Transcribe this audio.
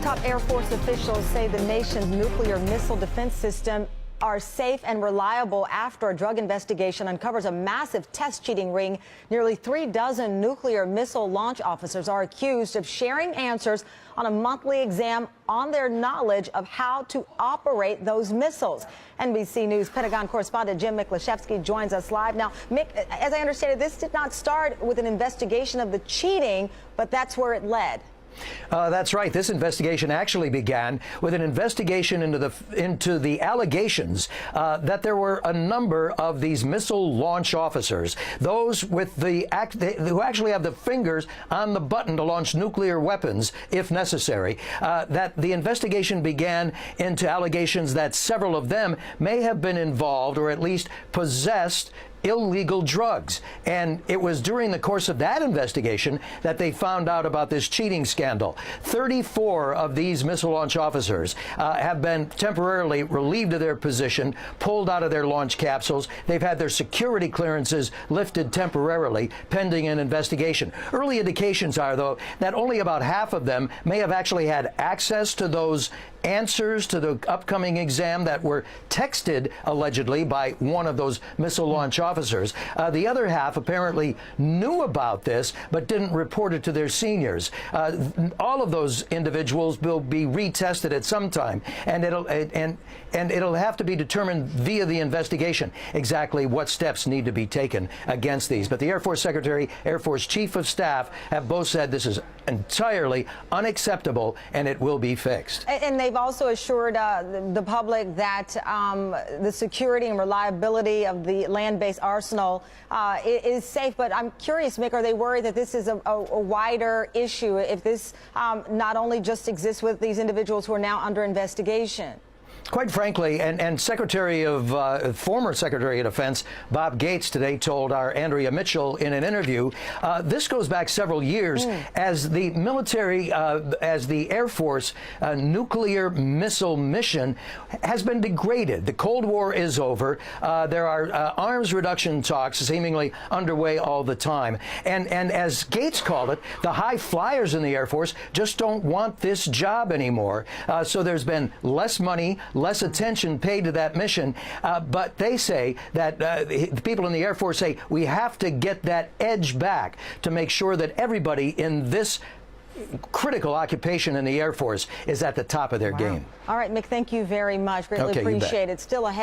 Top Air Force officials say the nation's nuclear missile defense system are safe and reliable after a drug investigation uncovers a massive test cheating ring. Nearly 36 nuclear missile launch officers are accused of sharing answers on a monthly exam on their knowledge of how to operate those missiles. NBC News Pentagon correspondent Jim Miklaszewski joins us live. Now, Mick, as I understand it, this did not start with an investigation of the cheating, but that's where it led. That's right. This investigation actually began with an investigation into the allegations that there were a number of these missile launch officers, those with who actually have the fingers on the button to launch nuclear weapons if necessary. That the investigation began into allegations that several of them may have been involved or at least possessed illegal drugs. And it was during the course of that investigation that they found out about this cheating scandal. 34 of these missile launch officers have been temporarily relieved of their position, pulled out of their launch capsules. They've had their security clearances lifted temporarily, pending an investigation. Early indications are, though, that only about half of them may have actually had access to those answers to the upcoming exam that were texted, allegedly, by one of those missile launch officers. The other half apparently knew about this, but didn't report it to their seniors. All of those individuals will be retested at some time, and it'll have to be determined via the investigation exactly what steps need to be taken against these. But the Air Force Secretary, Air Force Chief of Staff have both said this is entirely unacceptable and it will be fixed. And they've also assured the public that the security and reliability of the land-based arsenal is safe. But I'm curious, Mick, are they worried that this is a wider issue if this not only just exists with these individuals who are now under investigation? Quite frankly, and former Secretary of Defense Bob Gates today told our Andrea Mitchell in an interview, this goes back several years as the military, as the Air Force nuclear missile mission has been degraded. The Cold War is over. There are arms reduction talks seemingly underway all the time. And as Gates called it, the high flyers in the Air Force just don't want this job anymore. So there's been less money, less attention paid to that mission, but they say that the people in the Air Force say we have to get that edge back to make sure that everybody in this critical occupation in the Air Force is at the top of their game. All right, Mick, thank you very much. Greatly appreciate it. Still ahead.